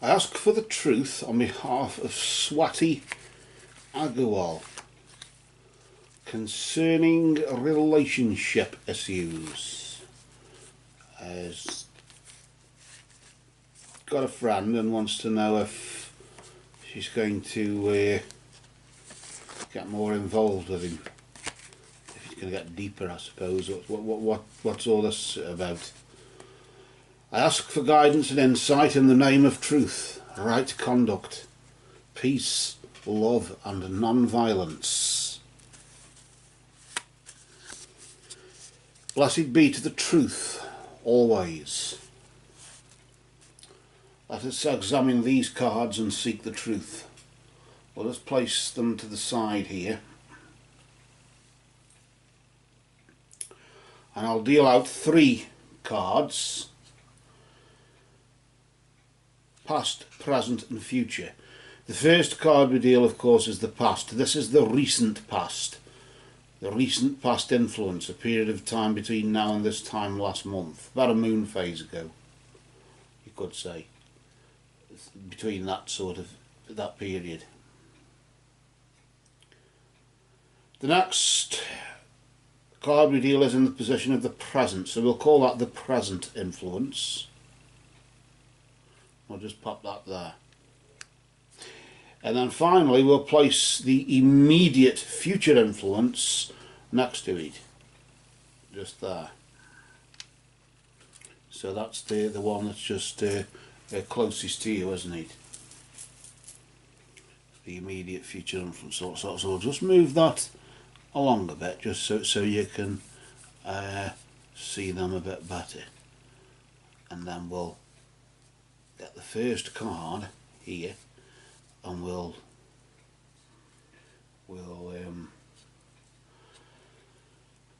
I ask for the truth on behalf of Swati Aggarwal concerning relationship issues. Has got a friend and wants to know if she's going to get more involved with him. If he's going to get deeper, I suppose. What's all this about? I ask for guidance and insight in the name of truth, right conduct, peace, love and non-violence. Blessed be to the truth, always. Let us examine these cards and seek the truth. Let us place them to the side here. And I'll deal out 3 cards. Past, present and future. The first card we deal, of course, is the past. This is the recent past. The recent past influence, a period of time between now and this time last month. About a moon phase ago, you could say. Between that period. The next card we deal is in the position of the present, so we'll call that the present influence. I'll just pop that there. And then finally we'll place the immediate future influence next to it. Just there. So that's the one that's just closest to you, isn't it? The immediate future influence. So I'll just move that along a bit, just so you can see them a bit better. And then we'll get the first card here, and we'll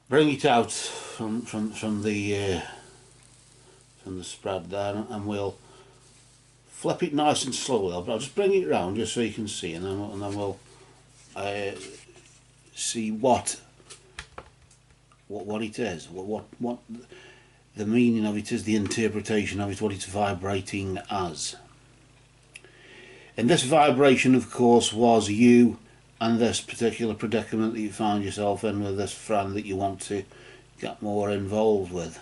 bring it out from the spread there, and we'll flip it nice and slowly. I'll just bring it round just so you can see, and then we'll see what it is, what the meaning of it is, the interpretation of it, what it's vibrating as. And this vibration, of course, was you and this particular predicament that you found yourself in with this friend that you want to get more involved with.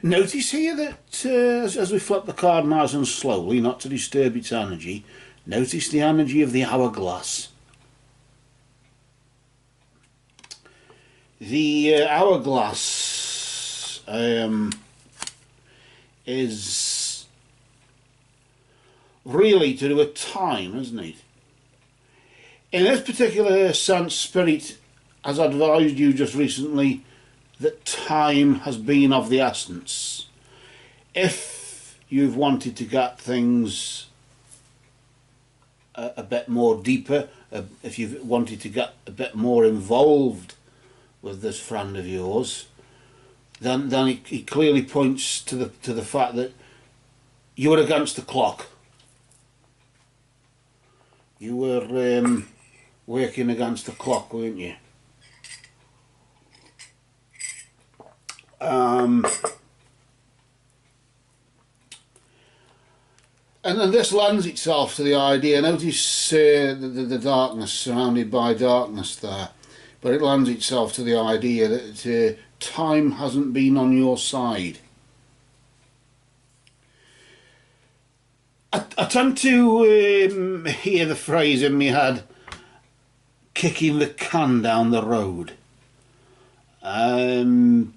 Notice here that as we flip the card nice and slowly, not to disturb its energy, notice the energy of the hourglass. The hourglass is really to do with time, isn't it? In this particular sense, Spirit has advised you just recently that time has been of the essence. If you've wanted to get things a bit more deeper, if you've wanted to get a bit more involved with this friend of yours, then it clearly points to the fact that you were against the clock. You were working against the clock, weren't you? And then this lends itself to the idea. Notice the darkness, surrounded by darkness there. But it lends itself to the idea that time hasn't been on your side. I tend to hear the phrase in my head, kicking the can down the road. In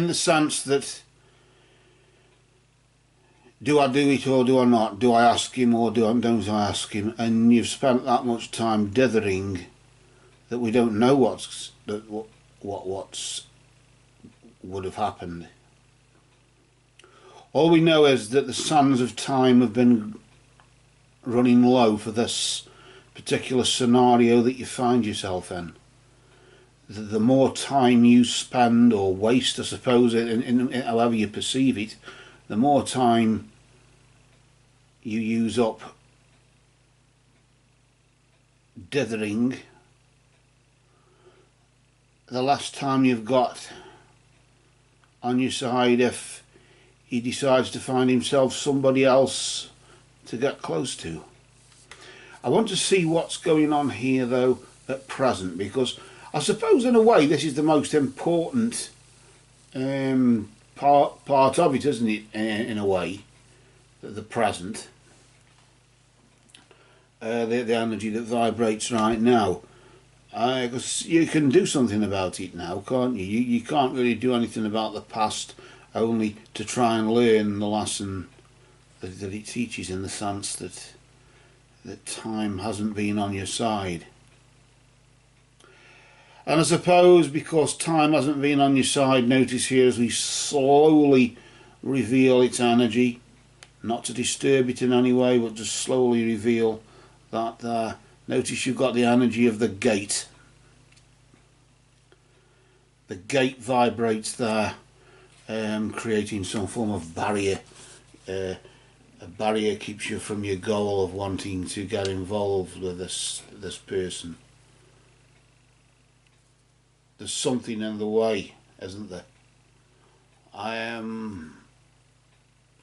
the sense that, do I do it or do I not? Do I ask him or don't I ask him? And you've spent that much time dithering that we don't know what would have happened. All we know is that the sands of time have been running low for this particular scenario that you find yourself in. The more time you spend or waste, I suppose, in however you perceive it, the more time you use up dithering the last time you've got on your side if he decides to find himself somebody else to get close to. I want to see what's going on here though at present, because I suppose in a way this is the most important part of it, isn't it, in a way, the present, the energy that vibrates right now. Because you can do something about it now, can't you? You can't really do anything about the past, only to try and learn the lesson that it teaches, in the sense that time hasn't been on your side. And I suppose because time hasn't been on your side, notice here as we slowly reveal its energy, not to disturb it in any way, but just slowly reveal that notice you've got the energy of the gate. The gate vibrates there, creating some form of barrier. A barrier keeps you from your goal of wanting to get involved with this person. There's something in the way, isn't there?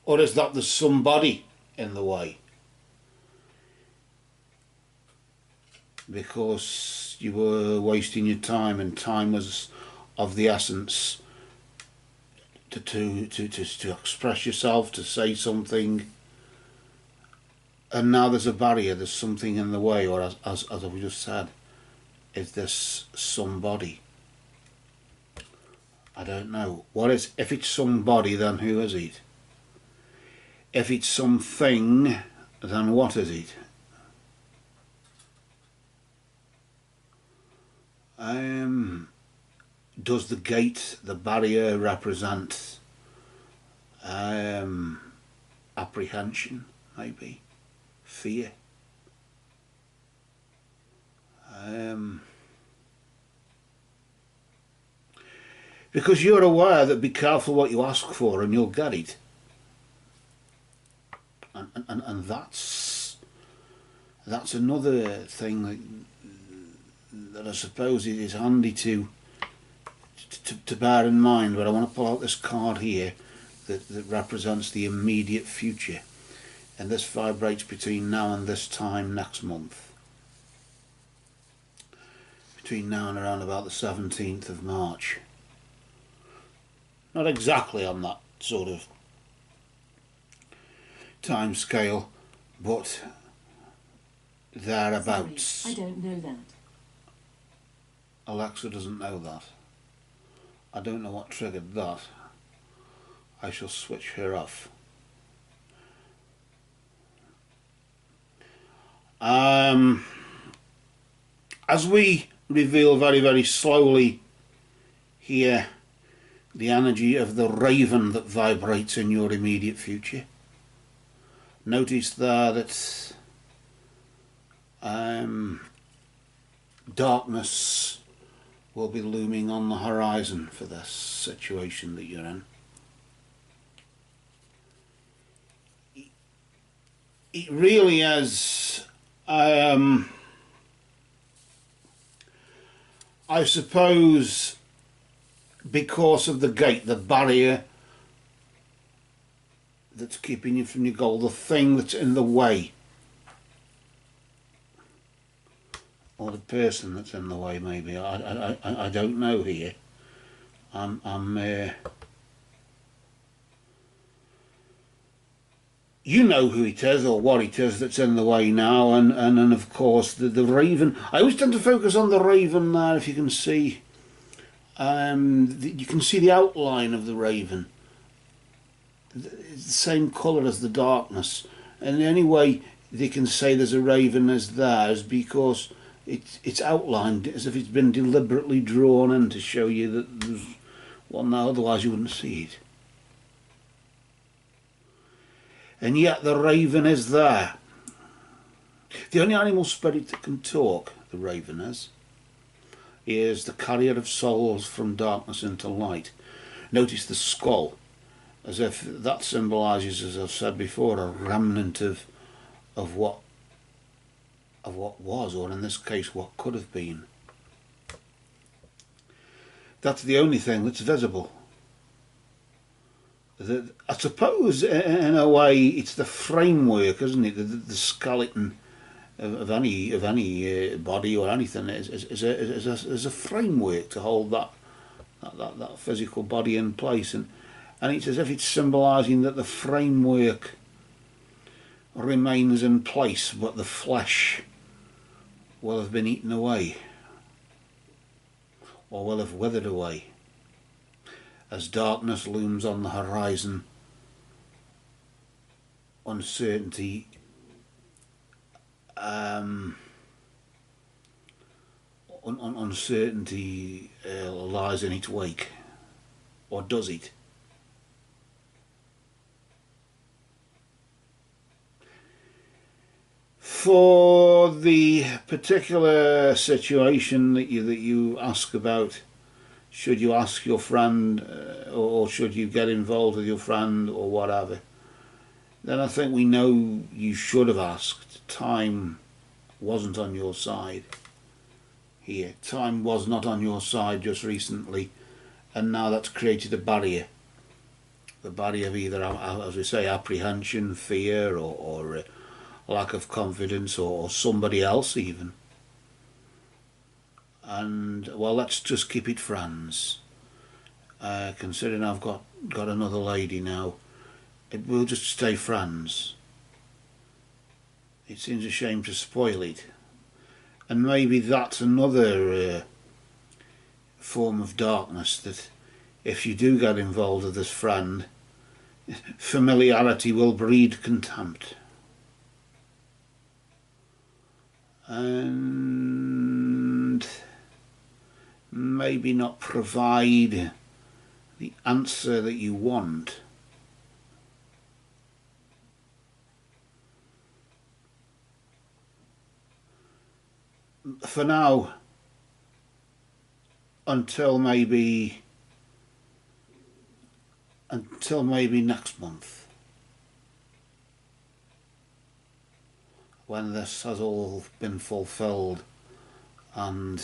Or is that there's somebody in the way? Because you were wasting your time, and time was of the essence to express yourself, to say something, and now there's a barrier, there's something in the way, or as we just said, is this somebody? I don't know. If it's somebody, then who is it? If it's something, then what is it? Does the gate, the barrier, represent apprehension, maybe? Fear? Because you're aware that be careful what you ask for and you'll get it. And that's another thing that I suppose it is handy to bear in mind. But I want to pull out this card here that represents the immediate future, and this vibrates between now and this time next month, between now and around about the 17th of March. Not exactly on that sort of time scale, but thereabouts. Sorry, I don't know that. Alexa doesn't know that. I don't know what triggered that. I shall switch her off. As we reveal very, very slowly here the energy of the raven that vibrates in your immediate future, notice there that darkness will be looming on the horizon for this situation that you're in. It really is, I suppose, because of the gate, the barrier that's keeping you from your goal, the thing that's in the way, or the person that's in the way, maybe. I don't know here. You know who it is or what it is that's in the way now, and of course the raven. I always tend to focus on the raven there. If you can see, you can see the outline of the raven. It's the same colour as the darkness, and the only way they can say there's a raven is there is because it's outlined as if it's been deliberately drawn in to show you that there's one there, otherwise you wouldn't see it. And yet the raven is there. The only animal spirit that can talk, the raven is the carrier of souls from darkness into light. Notice the skull, as if that symbolises, as I've said before, a remnant of what was, or in this case what could have been. That's the only thing that's visible. I suppose in a way it's the framework, isn't it? The skeleton of any body or anything is a framework to hold that physical body in place, and it's as if it's symbolising that the framework remains in place, but the flesh will have been eaten away, or will have withered away. As darkness looms on the horizon, uncertainty uncertainty lies in its wake, or does it? For the particular situation that you ask about, should you ask your friend or should you get involved with your friend or whatever, then I think we know you should have asked. Time wasn't on your side here. Time was not on your side just recently, and now that's created a barrier. The barrier of either, as we say, apprehension, fear, or lack of confidence, or somebody else even. And well, let's just keep it friends. Considering I've got another lady now, it will just stay friends. It seems a shame to spoil it, and maybe that's another form of darkness, that if you do get involved with this friend, familiarity will breed contempt. And maybe not provide the answer that you want. For now, until maybe next month, when this has all been fulfilled and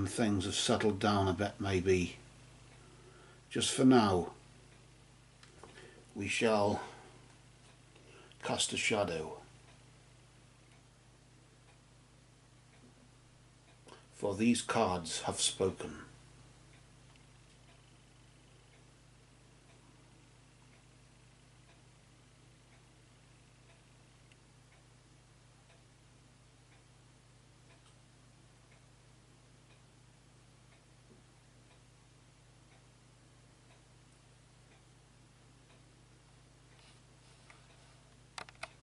things have settled down a bit, maybe. Just for now, we shall cast a shadow. For these cards have spoken.